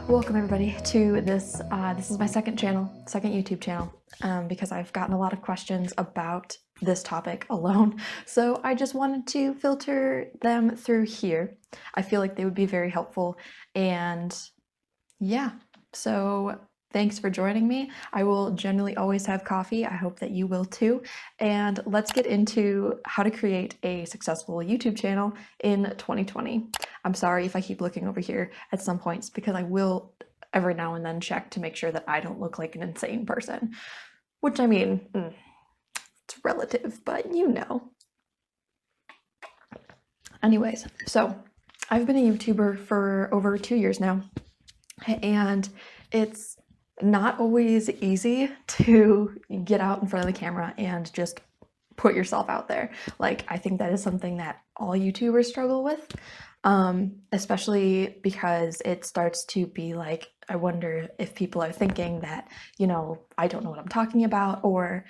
Welcome everybody to this. This is my second YouTube channel, because I've gotten a lot of questions about this topic alone. So I just wanted to filter them through here. I feel like they would be very helpful, and yeah, so thanks for joining me. I will generally always have coffee. I hope that you will too. And let's get into how to create a successful YouTube channel in 2020. I'm sorry if I keep looking over here at some points, because I will every now and then check to make sure that I don't look like an insane person, which, I mean, it's relative, but you know. Anyways, so I've been a YouTuber for over 2 years now, and it's not always easy to get out in front of the camera and just put yourself out there. Like, I think that is something that all YouTubers struggle with, especially because it starts to be like, I wonder if people are thinking that, you know, I don't know what I'm talking about, or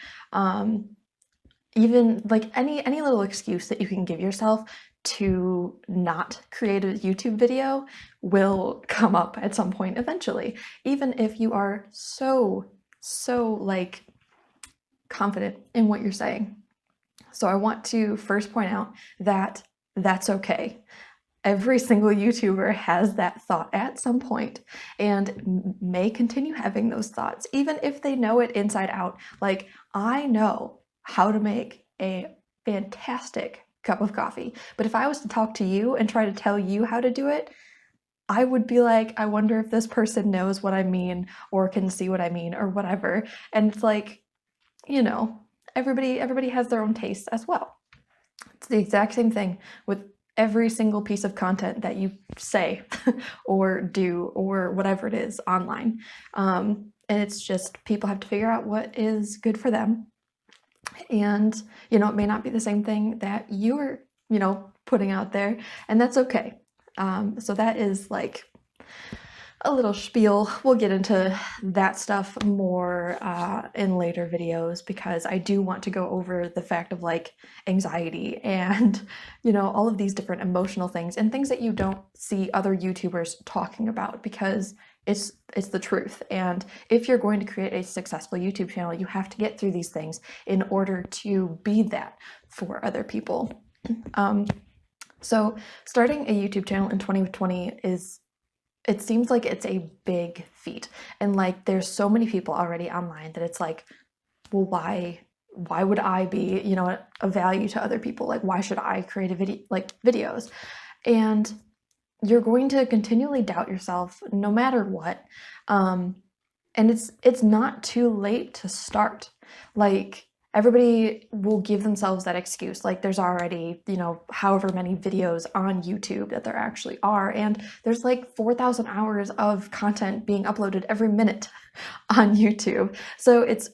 even like any little excuse that you can give yourself to not create a YouTube video will come up at some point eventually, even if you are so like confident in what you're saying. So I want to first point out that that's okay. Every single YouTuber has that thought at some point and may continue having those thoughts, even if they know it inside out. Like, I know how to make a fantastic cup of coffee, but if I was to talk to you and try to tell you how to do it, I would be like, I wonder if this person knows what I mean or can see what I mean or whatever. And it's like, you know, everybody has their own tastes as well. It's the exact same thing with every single piece of content that you say or do or whatever it is online. And it's just, people have to figure out what is good for them. And, you know, it may not be the same thing that you're, you know, putting out there, and that's okay. So that is like a little spiel. We'll get into that stuff more in later videos, because I do want to go over the fact of like anxiety and, you know, all of these different emotional things and things that you don't see other YouTubers talking about, because it's the truth. And if you're going to create a successful YouTube channel, you have to get through these things in order to be that for other people. So starting a YouTube channel in 2020 it seems like it's a big feat, and like there's so many people already online that it's like, well, why would I be, you know, a value to other people? Like, why should I create a video, like videos? And you're going to continually doubt yourself no matter what. And it's not too late to start. Like, everybody will give themselves that excuse. Like, there's already, you know, however many videos on YouTube that there actually are, and there's like 4,000 hours of content being uploaded every minute on YouTube. So it's,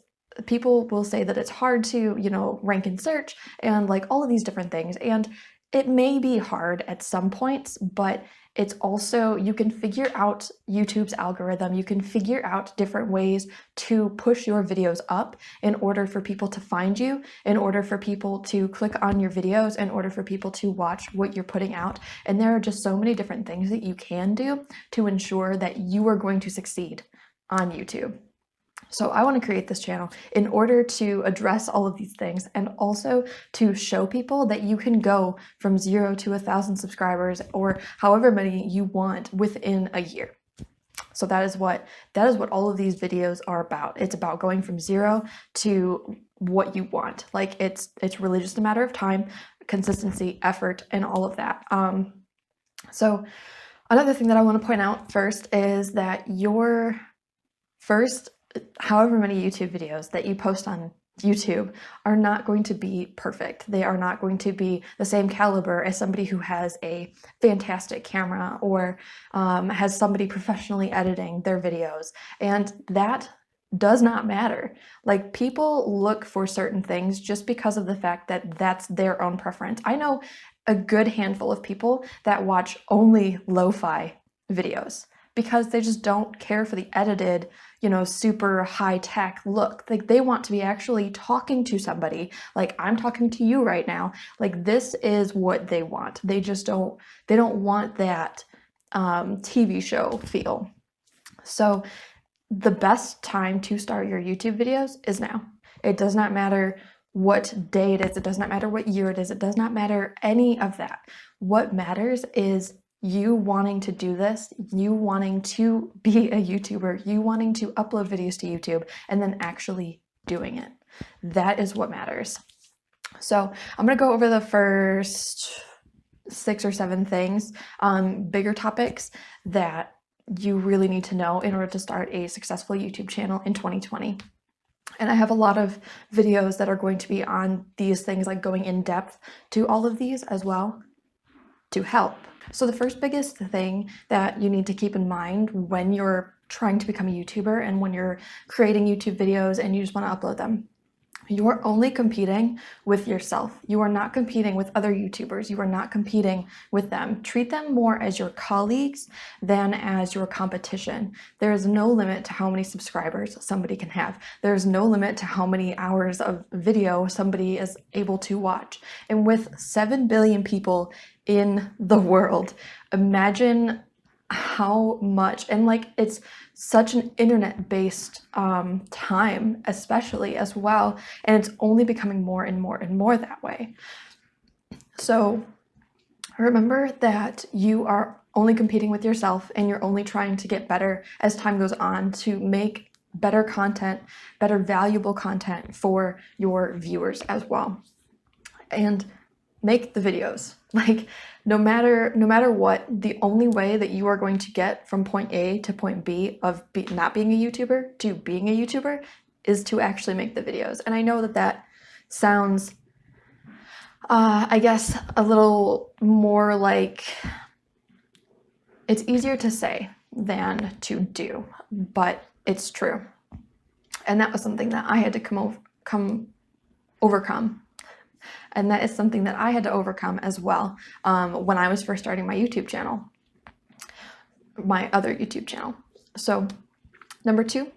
people will say that it's hard to, you know, rank in search and like all of these different things. And it may be hard at some points, but it's also, you can figure out YouTube's algorithm, you can figure out different ways to push your videos up in order for people to find you, in order for people to click on your videos, in order for people to watch what you're putting out. And there are just so many different things that you can do to ensure that you are going to succeed on YouTube. So I want to create this channel in order to address all of these things, and also to show people that you can go from 0 to 1,000 subscribers or however many you want within a year. So that is what all of these videos are about. It's about going from 0 to what you want. Like, it's really just a matter of time, consistency, effort, and all of that. So another thing that I want to point out first is that your first however many YouTube videos that you post on YouTube are not going to be perfect. They are not going to be the same caliber as somebody who has a fantastic camera or has somebody professionally editing their videos. And that does not matter. Like, people look for certain things just because of the fact that that's their own preference. I know a good handful of people that watch only lo-fi videos because they just don't care for the edited, you know, super high-tech look. Like, they want to be actually talking to somebody, like I'm talking to you right now. Like, this is what they want. They just don't want that TV show feel. So the best time to start your YouTube videos is now. It does not matter what day it is. It does not matter what year it is. It does not matter any of that. What matters is you wanting to do this, you wanting to be a YouTuber, you wanting to upload videos to YouTube, and then actually doing it. That is what matters. So I'm going to go over the first 6 or 7 things, bigger topics that you really need to know in order to start a successful YouTube channel in 2020. And I have a lot of videos that are going to be on these things, like going in depth to all of these as well to help. So the first biggest thing that you need to keep in mind when you're trying to become a YouTuber and when you're creating YouTube videos and you just want to upload them, you are only competing with yourself. You are not competing with other YouTubers. You are not competing with them. Treat them more as your colleagues than as your competition. There is no limit to how many subscribers somebody can have. There is no limit to how many hours of video somebody is able to watch. And with 7 billion people in the world, imagine how much, and like it's such an internet-based time, especially as well, and it's only becoming more and more and more that way. So remember that you are only competing with yourself, and you're only trying to get better as time goes on to make better content, better valuable content for your viewers as well. And make the videos. Like no matter what, the only way that you are going to get from point A to point B of not being a YouTuber to being a YouTuber is to actually make the videos. And I know that that sounds, I guess, a little more like it's easier to say than to do, but it's true. And that was something that I had to overcome. And that is something that I had to overcome as well when I was first starting my YouTube channel, my other YouTube channel. So number 2,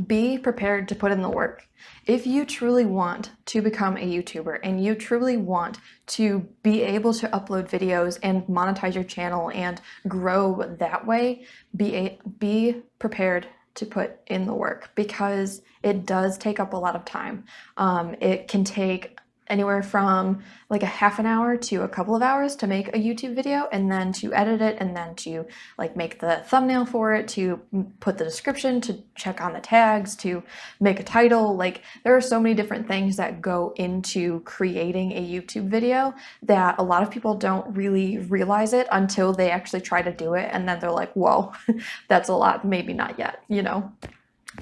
be prepared to put in the work. If you truly want to become a YouTuber and you truly want to be able to upload videos and monetize your channel and grow that way, be prepared to put in the work, because it does take up a lot of time. It can take anywhere from like a half an hour to a couple of hours to make a YouTube video, and then to edit it, and then to like make the thumbnail for it, to put the description, to check on the tags, to make a title. Like there are so many different things that go into creating a YouTube video that a lot of people don't really realize it until they actually try to do it, and then they're like, whoa, that's a lot, maybe not yet, you know,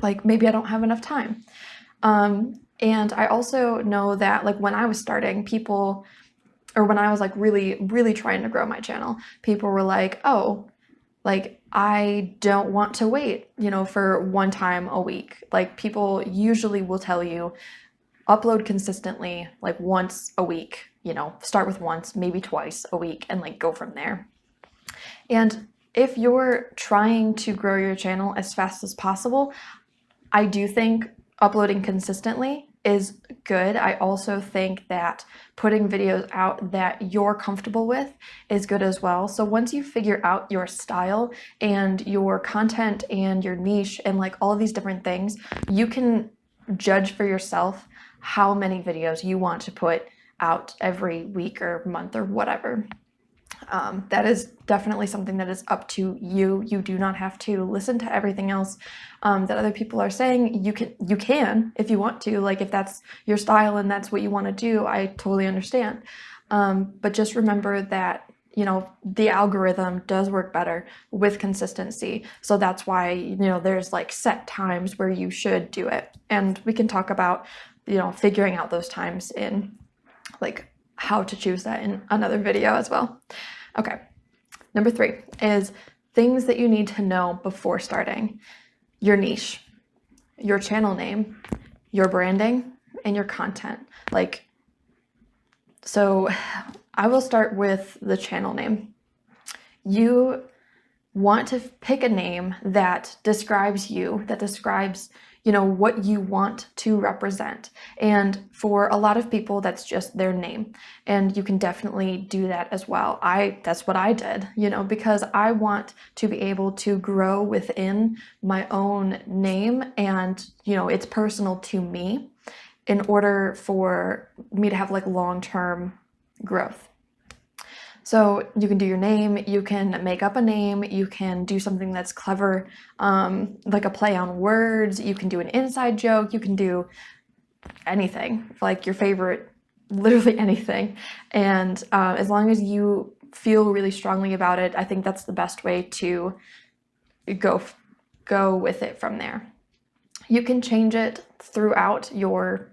like maybe I don't have enough time. And I also know that like when I was starting, people, or when I was like really trying to grow my channel, people were like, oh, like I don't want to wait, you know, for one time a week. Like people usually will tell you upload consistently, like once a week, you know, start with once, maybe twice a week, and like go from there. And if you're trying to grow your channel as fast as possible, I do think uploading consistently is good. I also think that putting videos out that you're comfortable with is good as well. So once you figure out your style and your content and your niche and like all of these different things, you can judge for yourself how many videos you want to put out every week or month or whatever. That is definitely something that is up to you. You do not have to listen to everything else that other people are saying. You can if you want to, like if that's your style and that's what you want to do, I totally understand. But just remember that, you know, the algorithm does work better with consistency. So that's why, you know, there's like set times where you should do it. And we can talk about, you know, figuring out those times in like how to choose that in another video as well. Okay, number 3 is things that you need to know before starting. Your niche, your channel name, your branding, and your content. Like, so I will start with the channel name. You want to pick a name that describes you, that describes you know, what you want to represent. And for a lot of people, that's just their name. And you can definitely do that as well. That's what I did, you know, because I want to be able to grow within my own name, and, you know, it's personal to me in order for me to have like long-term growth. So you can do your name, you can make up a name, you can do something that's clever, like a play on words, you can do an inside joke, you can do anything, like your favorite, literally anything. And as long as you feel really strongly about it, I think that's the best way to go with it from there. You can change it throughout your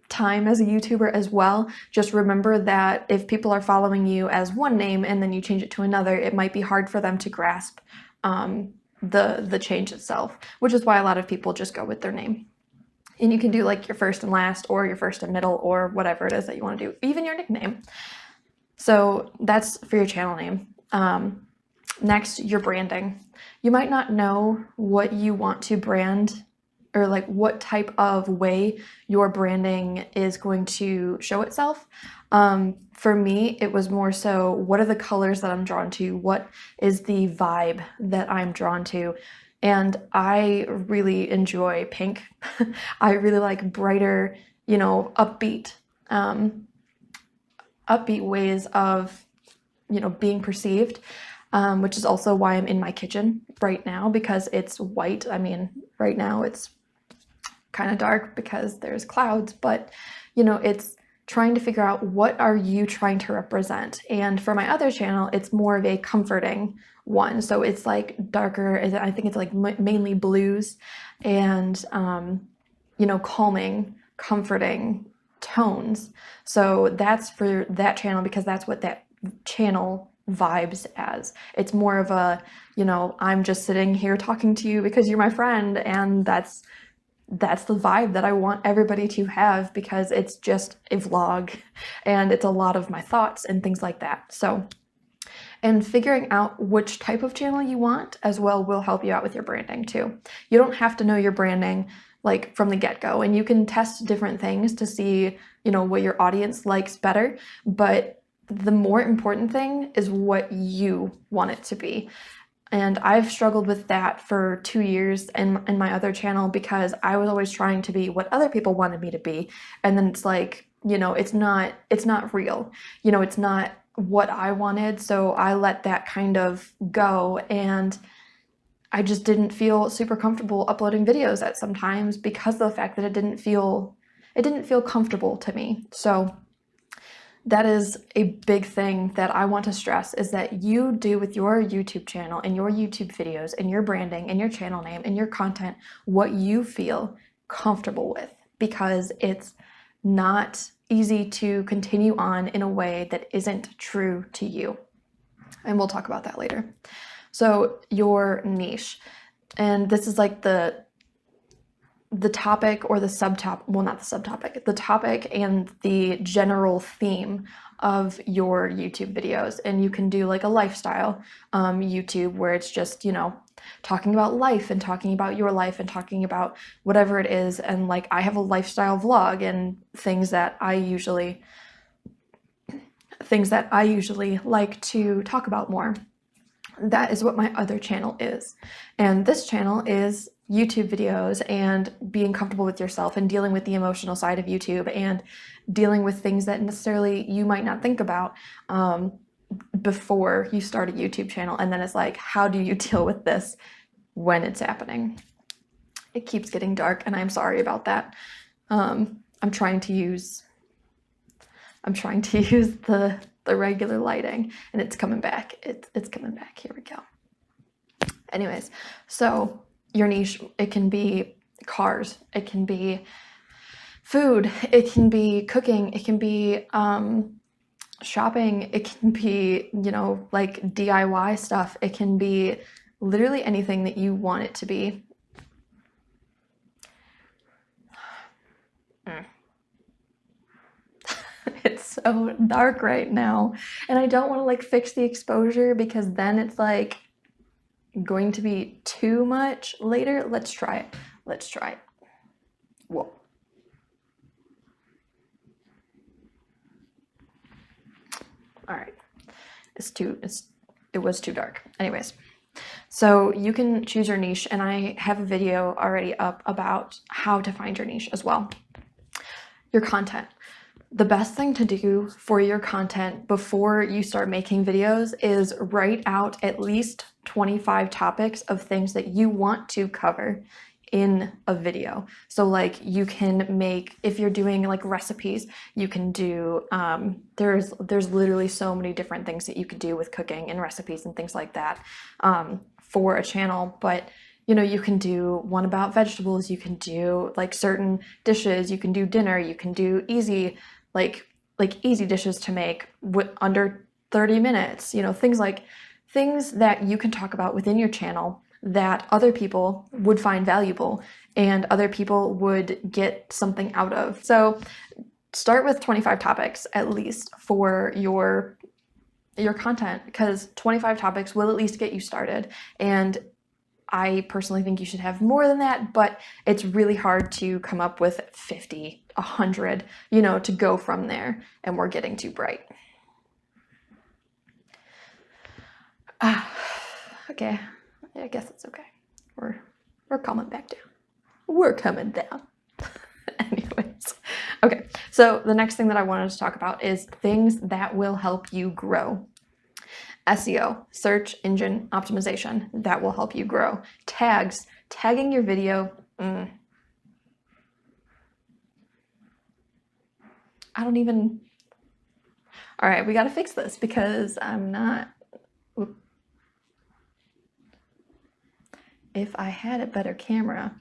time as a YouTuber as well. Just remember that if people are following you as one name and then you change it to another, it might be hard for them to grasp the change itself, which is why a lot of people just go with their name. And you can do like your first and last, or your first and middle, or whatever it is that you want to do, even your nickname. So that's for your channel name. Next, your branding. You might not know what you want to brand, or like what type of way your branding is going to show itself. For me, it was more so, what are the colors that I'm drawn to? What is the vibe that I'm drawn to? And I really enjoy pink. I really like brighter, you know, upbeat ways of, you know, being perceived, which is also why I'm in my kitchen right now, because it's white. I mean, right now it's kind of dark because there's clouds, but, you know, it's trying to figure out what are you trying to represent. And for my other channel, it's more of a comforting one. So it's like darker, I think it's like mainly blues and, you know, calming, comforting tones. So that's for that channel, because that's what that channel vibes as. It's more of a, you know, I'm just sitting here talking to you because you're my friend, and that's the vibe that I want everybody to have, because it's just a vlog and it's a lot of my thoughts and things like that. So, and figuring out which type of channel you want as well will help you out with your branding too. You don't have to know your branding like from the get-go, and you can test different things to see, you know, what your audience likes better, but the more important thing is what you want it to be. And I've struggled with that for 2 years in my other channel, because I was always trying to be what other people wanted me to be. And then it's like, you know, it's not real. You know, it's not what I wanted. So I let that kind of go, and I just didn't feel super comfortable uploading videos at sometimes because of the fact that it didn't feel comfortable to me. So that is a big thing that I want to stress, is that you do with your YouTube channel and your YouTube videos and your branding and your channel name and your content what you feel comfortable with, because it's not easy to continue on in a way that isn't true to you. And we'll talk about that later. So your niche, and this is like the topic or the subtopic, well, not the subtopic, the topic and the general theme of your YouTube videos. And you can do like a lifestyle YouTube, where it's just, you know, talking about life and talking about your life and talking about whatever it is. And like, I have a lifestyle vlog and things that I usually like to talk about more. That is what my other channel is. And this channel is YouTube videos and being comfortable with yourself and dealing with the emotional side of YouTube and dealing with things that necessarily you might not think about before you start a YouTube channel. And then it's like, how do you deal with this when it's happening? It keeps getting dark, and I'm sorry about that. I'm trying to use the regular lighting, and it's coming back. It's coming back. Here we go. Anyways, so your niche, it can be cars, it can be food, it can be cooking, it can be shopping, it can be, you know, like DIY stuff, it can be literally anything that you want it to be. It's so dark right now, and I don't want to like fix the exposure, because then it's like going to be too much later. Let's try it. Let's try it. Whoa. All right. It was too dark. Anyways, so you can choose your niche, and I have a video already up about how to find your niche as well. Your content. The best thing to do for your content before you start making videos is write out at least 25 topics of things that you want to cover in a video. So like you can make, if you're doing like recipes, you can do, there's literally so many different things that you could do with cooking and recipes and things like that for a channel. But you know, you can do one about vegetables, you can do like certain dishes, you can do dinner, you can do easy, like easy dishes to make under 30 minutes, you know, things that you can talk about within your channel that other people would find valuable and other people would get something out of. So start with 25 topics at least for your content, because 25 topics will at least get you started. And I personally think you should have more than that, but it's really hard to come up with 50, 100, you know, to go from there, and we're getting too bright. Okay, I guess it's okay. We're coming back down. We're coming down. Anyways, okay, so the next thing that I wanted to talk about is things that will help you grow. SEO, search engine optimization, that will help you grow. Tags, tagging your video. I don't even, all right, we got to fix this because I'm not, if I had a better camera,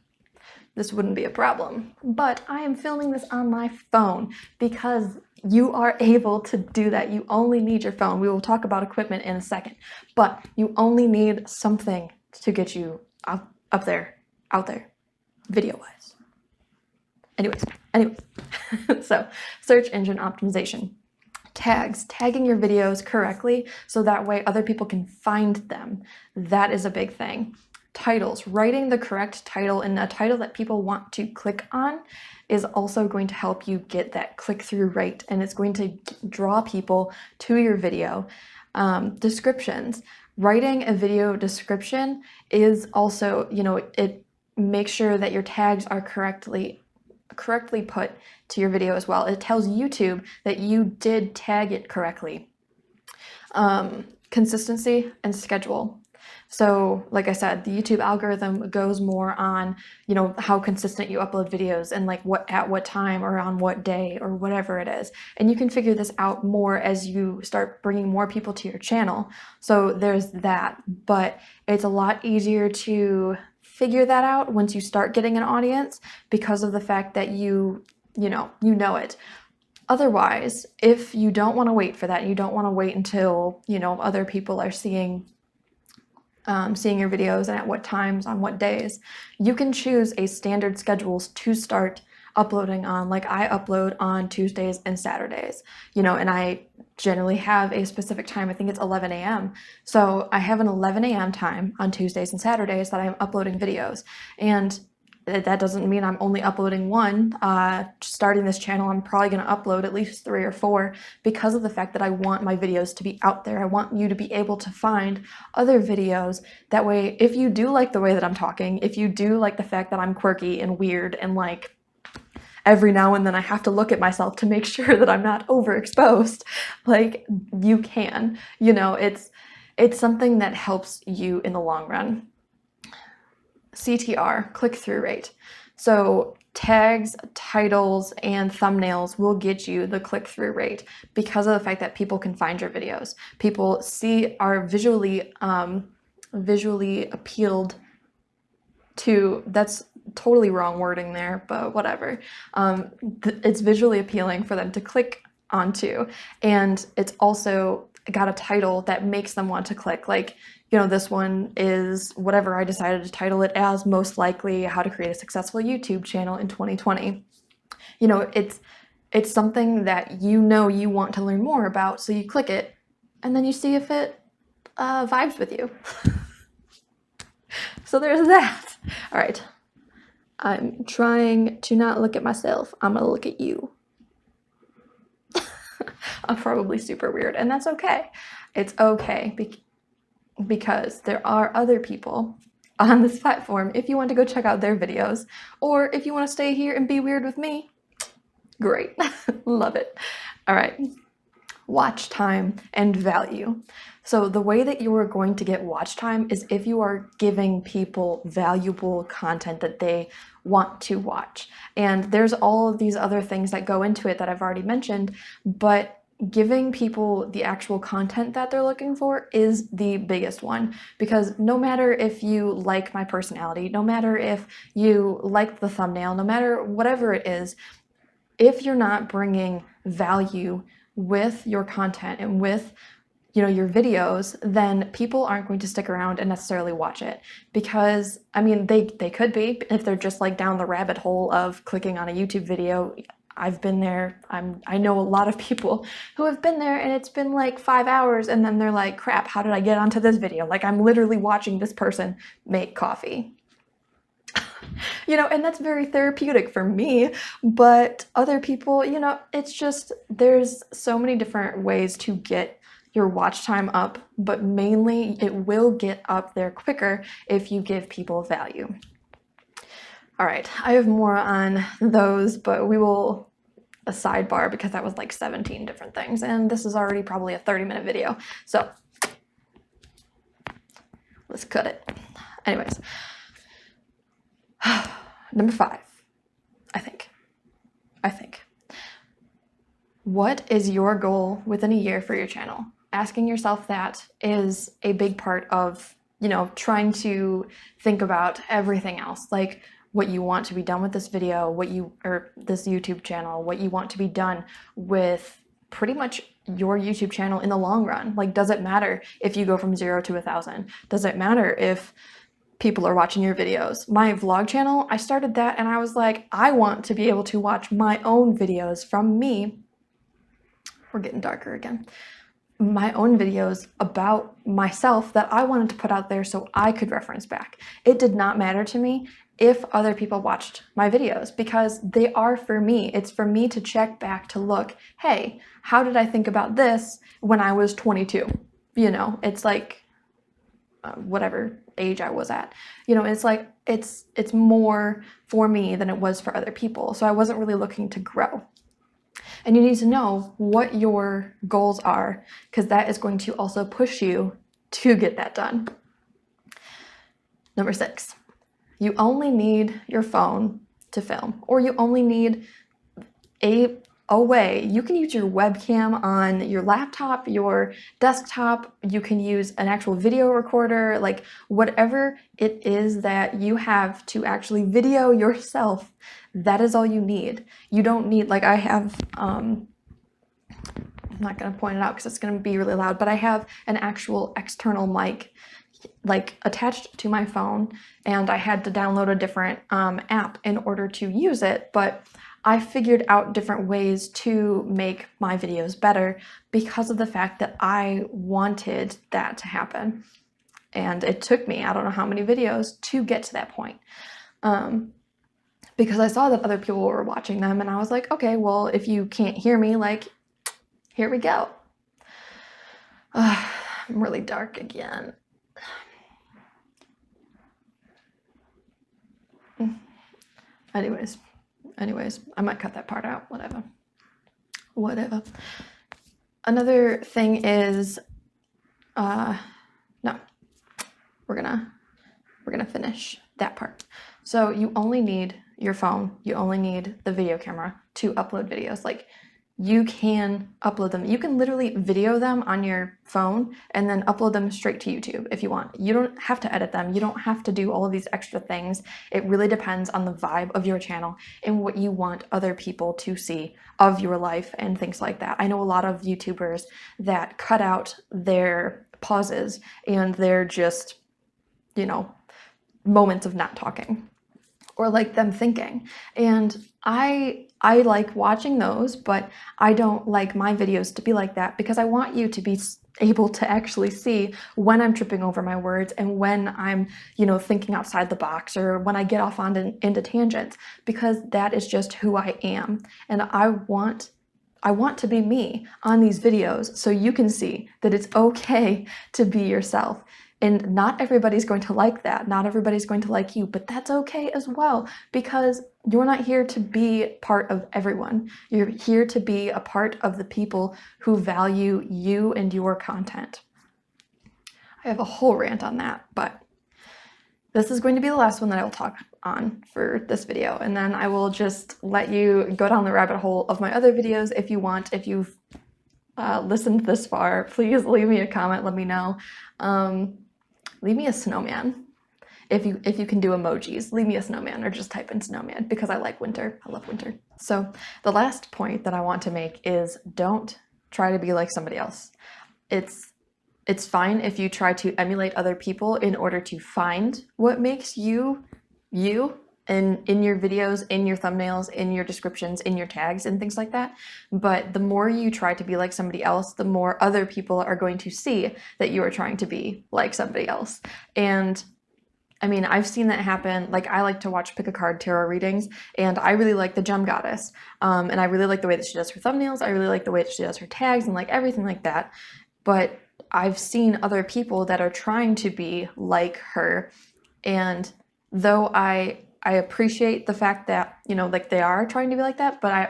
this wouldn't be a problem, but I am filming this on my phone because you are able to do that. You only need your phone. We will talk about equipment in a second, but you only need something to get you out there, video-wise. Anyways, so search engine optimization. Tags, tagging your videos correctly so that way other people can find them. That is a big thing. Titles, writing the correct title and a title that people want to click on is also going to help you get that click-through rate, and it's going to draw people to your video. Descriptions, writing a video description is also, you know, it makes sure that your tags are correctly put to your video as well. It tells YouTube that you did tag it correctly. Consistency and schedule. So like I said, the YouTube algorithm goes more on, you know, how consistent you upload videos and like at what time or on what day or whatever it is. And you can figure this out more as you start bringing more people to your channel. So there's that, but it's a lot easier to figure that out once you start getting an audience because of the fact that you know it. Otherwise, if you don't want to wait for that, you don't want to wait until, you know, other people are seeing your videos and at what times, on what days, you can choose a standard schedules to start uploading on. Like I upload on Tuesdays and Saturdays, you know, and I generally have a specific time. I think it's 11 a.m. So I have an 11 a.m. time on Tuesdays and Saturdays that I'm uploading videos. And that doesn't mean I'm only uploading one. Starting this channel, I'm probably going to upload at least 3 or 4 because of the fact that I want my videos to be out there. I want you to be able to find other videos. That way, if you do like the way that I'm talking, if you do like the fact that I'm quirky and weird and like every now and then I have to look at myself to make sure that I'm not overexposed, like you can, you know, it's something that helps you in the long run. Ctr, click-through rate. So tags, titles, and thumbnails will get you the click-through rate because of the fact that people can find your videos. People are visually appealed to, that's totally wrong wording there, but whatever. It's visually appealing for them to click onto, and it's also got a title that makes them want to click. Like, you know, this one is whatever I decided to title it as, most likely how to create a successful YouTube channel in 2020. You know, it's something that you know you want to learn more about, so you click it and then you see if it vibes with you. So there's that. All right. I'm trying to not look at myself. I'm gonna look at you. I'm probably super weird, and that's okay. It's okay because there are other people on this platform if you want to go check out their videos, or if you want to stay here and be weird with me, great. Love it. All right. Watch time and value. So the way that you are going to get watch time is if you are giving people valuable content that they want to watch. And there's all of these other things that go into it that I've already mentioned, but giving people the actual content that they're looking for is the biggest one, because no matter if you like my personality, no matter if you like the thumbnail, no matter whatever it is, if you're not bringing value with your content and with your videos, then people aren't going to stick around and necessarily watch it. Because I mean, they could be, if they're just like down the rabbit hole of clicking on a YouTube video. I've been there. I know a lot of people who have been there, and it's been like 5 hours, and then they're like, crap, how did I get onto this video? Like, I'm literally watching this person make coffee. And that's very therapeutic for me, but other people, it's just, there's so many different ways to get your watch time up, but mainly it will get up there quicker if you give people value. All right, I have more on those, but we will a sidebar because that was like 17 different things, and this is already probably a 30-minute video, so let's cut it. Anyways, number 5, I think. What is your goal within a year for your channel? Asking yourself that is a big part of, trying to think about everything else, like what you want to be done with this video, or this YouTube channel, what you want to be done with pretty much your YouTube channel in the long run. Like, does it matter if you go from 0 to 1,000? Does it matter if people are watching your videos? My vlog channel, I started that and I was like, I want to be able to watch my own videos from me. We're getting darker again. My own videos about myself that I wanted to put out there so I could reference back. It did not matter to me if other people watched my videos, because they are for me. It's for me to check back to look, hey, how did I think about this when I was 22? It's like whatever age I was at. It's like it's more for me than it was for other people. So I wasn't really looking to grow. And you need to know what your goals are, because that is going to also push you to get that done. Number 6, you only need your phone to film, or you only need a way. You can use your webcam on your laptop, your desktop. You can use an actual video recorder, like whatever it is that you have to actually video yourself. That is all you need. You don't need, like I have, I'm not going to point it out because it's going to be really loud, but I have an actual external mic like attached to my phone, and I had to download a different app in order to use it, but I figured out different ways to make my videos better because of the fact that I wanted that to happen. And it took me, I don't know how many videos to get to that point. Because I saw that other people were watching them, and I was like, okay, well, if you can't hear me, like, here we go. I'm really dark again. Anyways, I might cut that part out, whatever. Another thing is, no, we're gonna finish that part. So you only need your phone, you only need the video camera to upload videos. Like, you can upload them. You can literally video them on your phone and then upload them straight to YouTube if you want. You don't have to edit them. You don't have to do all of these extra things. It really depends on the vibe of your channel and what you want other people to see of your life and things like that. I know a lot of YouTubers that cut out their pauses and they're just, moments of not talking, or like them thinking. And I like watching those, but I don't like my videos to be like that, because I want you to be able to actually see when I'm tripping over my words and when I'm, you know, thinking outside the box, or when I get off into tangents, because that is just who I am. And I want to be me on these videos so you can see that it's okay to be yourself. And not everybody's going to like that. Not everybody's going to like you, but that's okay as well, because you're not here to be part of everyone. You're here to be a part of the people who value you and your content. I have a whole rant on that, but this is going to be the last one that I will talk on for this video. And then I will just let you go down the rabbit hole of my other videos if you want. If you've listened this far, please leave me a comment, let me know. Leave me a snowman. If you can do emojis, leave me a snowman, or just type in snowman, because I like winter. I love winter. So the last point that I want to make is, don't try to be like somebody else. It's fine if you try to emulate other people in order to find what makes you, and in your videos, in your thumbnails, in your descriptions, in your tags, and things like that. But the more you try to be like somebody else, the more other people are going to see that you are trying to be like somebody else. And I mean, I've seen that happen. Like, I like to watch pick a card tarot readings, and I really like the Gem Goddess. And I really like the way that she does her thumbnails. I really like the way that she does her tags and like everything like that. But I've seen other people that are trying to be like her. And though I appreciate the fact that, you know, like, they are trying to be like that, but I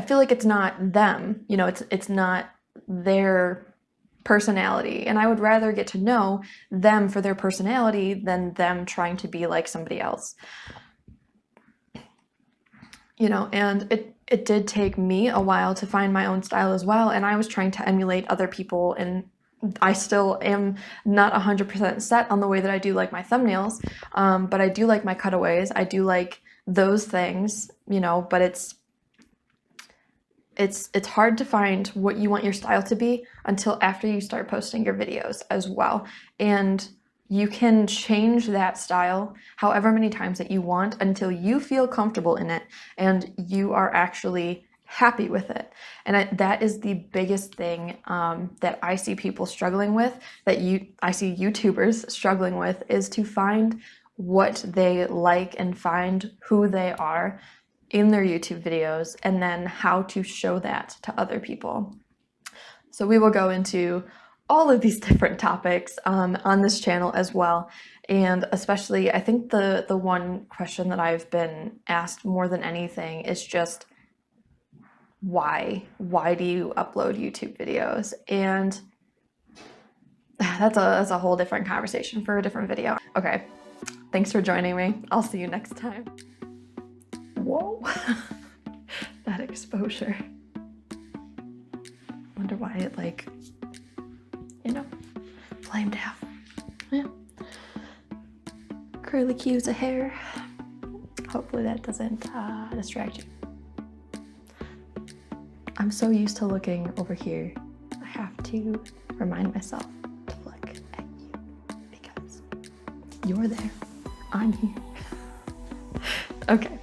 feel like it's not them, you know, it's not their personality. And I would rather get to know them for their personality than them trying to be like somebody else. You know, and it did take me a while to find my own style as well. And I was trying to emulate other people, and I still am not 100% set on the way that I do like my thumbnails, but I do like my cutaways. I do like those things, you know, but it's hard to find what you want your style to be until after you start posting your videos as well. And you can change that style however many times that you want until you feel comfortable in it and you are actually happy with it. And that is the biggest thing that I see people struggling with, I see YouTubers struggling with, is to find what they like and find who they are in their YouTube videos, and then how to show that to other people. So we will go into all of these different topics on this channel as well. And especially, I think the one question that I've been asked more than anything is just, why do you upload YouTube videos? And that's a whole different conversation for a different video. Okay, thanks for joining me. I'll see you next time. Whoa, that exposure. Wonder why it, like, you know, flamed out. Yeah. Curly cues of hair. Hopefully that doesn't distract you. I'm so used to looking over here. I have to remind myself to look at you, because you're there. I'm here. Okay.